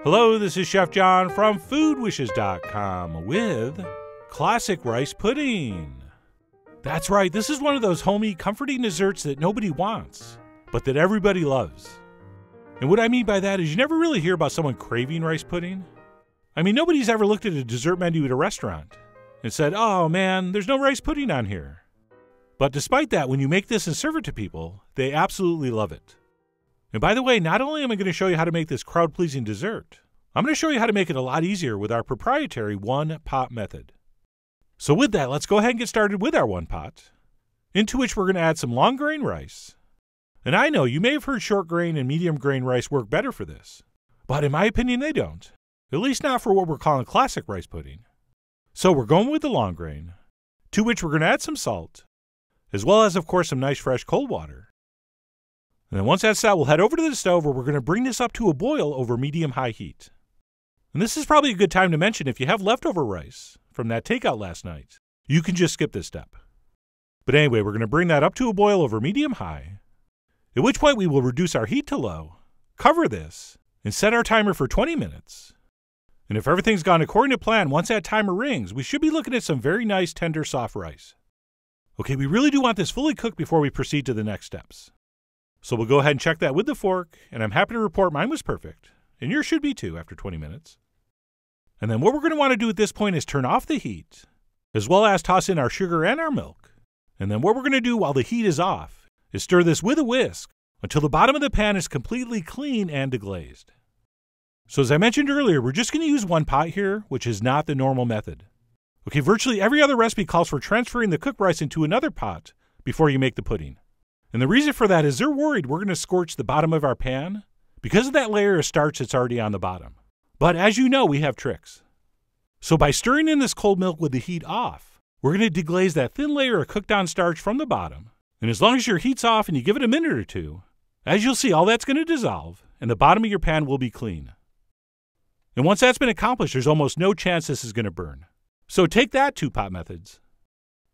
Hello, this is Chef John from foodwishes.com with classic rice pudding. That's right, this is one of those homey, comforting desserts that nobody wants, but that everybody loves. And what I mean by that is you never really hear about someone craving rice pudding. I mean, nobody's ever looked at a dessert menu at a restaurant and said, oh man, there's no rice pudding on here. But despite that, when you make this and serve it to people, they absolutely love it. And by the way, not only am I going to show you how to make this crowd-pleasing dessert, I'm going to show you how to make it a lot easier with our proprietary one-pot method. So with that, let's go ahead and get started with our one pot, into which we're going to add some long grain rice. And I know you may have heard short grain and medium grain rice work better for this, but in my opinion they don't, at least not for what we're calling classic rice pudding. So we're going with the long grain, to which we're going to add some salt, as well as of course some nice fresh cold water. And then once that's set, we'll head over to the stove where we're going to bring this up to a boil over medium-high heat. And this is probably a good time to mention if you have leftover rice from that takeout last night, you can just skip this step. But anyway, we're going to bring that up to a boil over medium-high, at which point we will reduce our heat to low, cover this, and set our timer for 20 minutes. And if everything's gone according to plan, once that timer rings, we should be looking at some very nice, tender, soft rice. Okay, we really do want this fully cooked before we proceed to the next steps. So we'll go ahead and check that with the fork, and I'm happy to report mine was perfect, and yours should be too after 20 minutes. And then what we're going to want to do at this point is turn off the heat, as well as toss in our sugar and our milk. And then what we're going to do while the heat is off is stir this with a whisk until the bottom of the pan is completely clean and deglazed. So as I mentioned earlier, we're just going to use one pot here, which is not the normal method. Okay, virtually every other recipe calls for transferring the cooked rice into another pot before you make the pudding. And the reason for that is they're worried we're going to scorch the bottom of our pan because of that layer of starch that's already on the bottom. But as you know, we have tricks. So by stirring in this cold milk with the heat off, we're going to deglaze that thin layer of cooked on starch from the bottom. And as long as your heat's off and you give it a minute or two, as you'll see, all that's going to dissolve and the bottom of your pan will be clean. And once that's been accomplished, there's almost no chance this is going to burn. So take that, two-pot methods.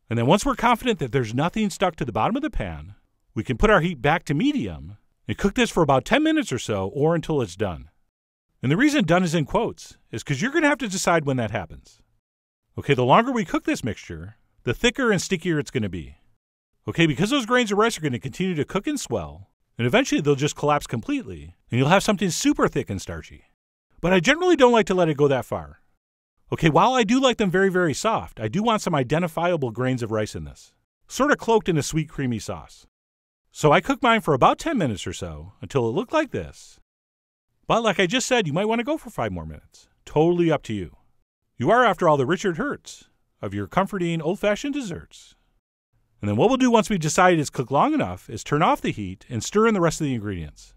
And then once we're confident that there's nothing stuck to the bottom of the pan, we can put our heat back to medium and cook this for about 10 minutes or so or until it's done. And the reason done is in quotes is because you're going to have to decide when that happens. Okay, the longer we cook this mixture, the thicker and stickier it's going to be. Okay, because those grains of rice are going to continue to cook and swell, and eventually they'll just collapse completely, and you'll have something super thick and starchy. But I generally don't like to let it go that far. Okay, while I do like them very, very soft, I do want some identifiable grains of rice in this, sort of cloaked in a sweet, creamy sauce. So I cooked mine for about 10 minutes or so until it looked like this. But like I just said, you might want to go for 5 more minutes. Totally up to you. You are, after all, the Richard Hertz of your comforting old-fashioned desserts. And then what we'll do once we decide it's cooked long enough is turn off the heat and stir in the rest of the ingredients.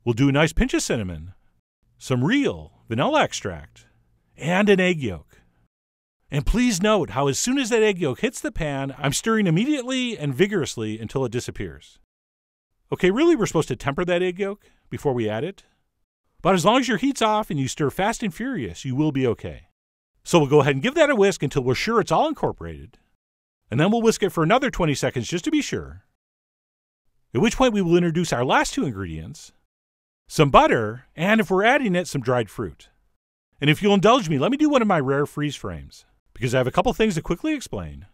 We'll do a nice pinch of cinnamon, some real vanilla extract, and an egg yolk. And please note how as soon as that egg yolk hits the pan, I'm stirring immediately and vigorously until it disappears. Okay, really we're supposed to temper that egg yolk before we add it. But as long as your heat's off and you stir fast and furious, you will be okay. So we'll go ahead and give that a whisk until we're sure it's all incorporated. And then we'll whisk it for another 20 seconds just to be sure. At which point we will introduce our last 2 ingredients, some butter, and if we're adding it, some dried fruit. And if you'll indulge me, let me do one of my rare freeze frames, because I have a couple things to quickly explain.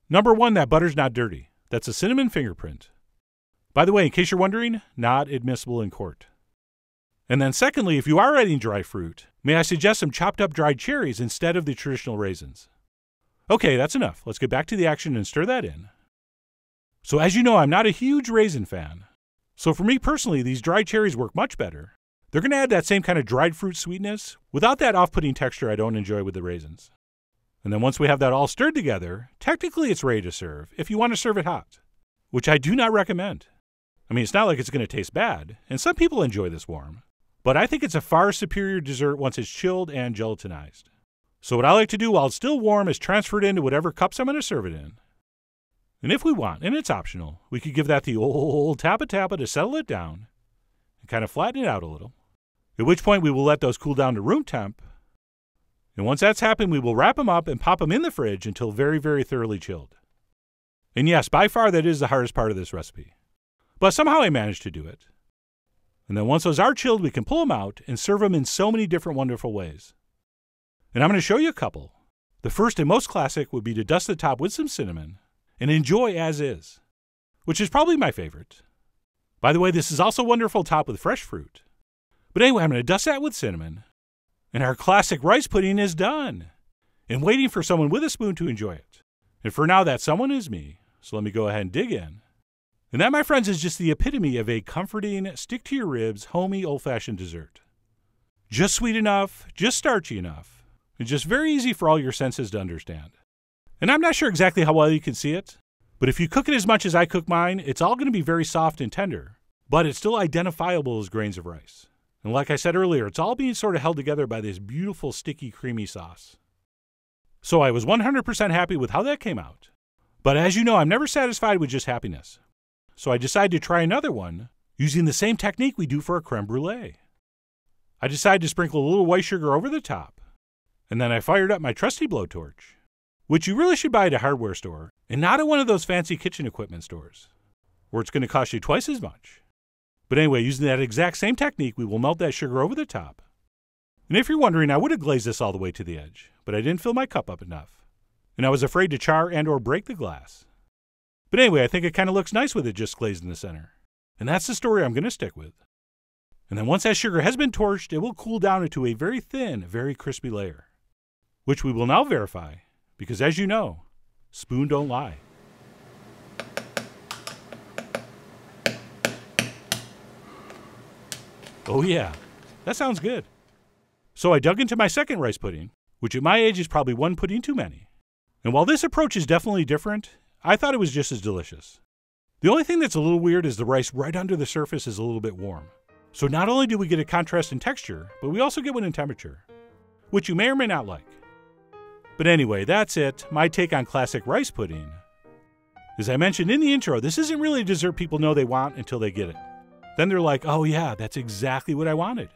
Number 1, that butter's not dirty. That's a cinnamon fingerprint. By the way, in case you're wondering, not admissible in court. And then secondly, if you are adding dry fruit, may I suggest some chopped up dried cherries instead of the traditional raisins. Okay, that's enough. Let's get back to the action and stir that in. So as you know, I'm not a huge raisin fan. So for me personally, these dried cherries work much better. They're going to add that same kind of dried fruit sweetness without that off-putting texture I don't enjoy with the raisins. And then once we have that all stirred together, technically it's ready to serve if you want to serve it hot, which I do not recommend. I mean, it's not like it's going to taste bad, and some people enjoy this warm, but I think it's a far superior dessert once it's chilled and gelatinized. So what I like to do while it's still warm is transfer it into whatever cups I'm going to serve it in. And if we want, and it's optional, we could give that the old tappa-tappa to settle it down and kind of flatten it out a little, at which point we will let those cool down to room temp. And once that's happened, we will wrap them up and pop them in the fridge until very, very thoroughly chilled. And yes, by far that is the hardest part of this recipe. But somehow I managed to do it. And then once those are chilled, we can pull them out and serve them in so many different wonderful ways. And I'm going to show you a couple. The first and most classic would be to dust the top with some cinnamon and enjoy as is, which is probably my favorite. By the way, this is also wonderful topped with fresh fruit. But anyway, I'm going to dust that with cinnamon, and our classic rice pudding is done and waiting for someone with a spoon to enjoy it. And for now, that someone is me, so let me go ahead and dig in. And that, my friends, is just the epitome of a comforting, stick-to-your-ribs, homey, old-fashioned dessert. Just sweet enough, just starchy enough, and just very easy for all your senses to understand. And I'm not sure exactly how well you can see it, but if you cook it as much as I cook mine, it's all going to be very soft and tender, but it's still identifiable as grains of rice. And like I said earlier, it's all being sort of held together by this beautiful, sticky, creamy sauce. So I was 100% happy with how that came out. But as you know, I'm never satisfied with just happiness. So I decided to try another one using the same technique we do for a creme brulee. I decided to sprinkle a little white sugar over the top, and then I fired up my trusty blowtorch, which you really should buy at a hardware store and not at one of those fancy kitchen equipment stores, where it's going to cost you twice as much. But anyway, using that exact same technique, we will melt that sugar over the top. And if you're wondering, I would have glazed this all the way to the edge, but I didn't fill my cup up enough, and I was afraid to char and or break the glass. But anyway, I think it kind of looks nice with it just glazed in the center. And that's the story I'm going to stick with. And then once that sugar has been torched, it will cool down into a very thin, very crispy layer, which we will now verify, because as you know, spoon don't lie. Oh yeah, that sounds good. So I dug into my second rice pudding, which at my age is probably one pudding too many. And while this approach is definitely different, I thought it was just as delicious. The only thing that's a little weird is the rice right under the surface is a little bit warm. So not only do we get a contrast in texture, but we also get one in temperature, which you may or may not like. But anyway, that's it, my take on classic rice pudding. As I mentioned in the intro, this isn't really a dessert people know they want until they get it. Then they're like, oh yeah, that's exactly what I wanted.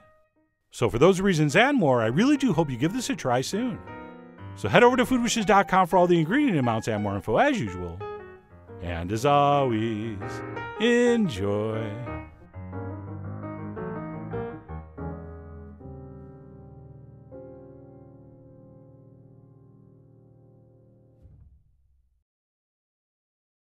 So for those reasons and more, I really do hope you give this a try soon. So head over to foodwishes.com for all the ingredient amounts and more info as usual. And as always, enjoy.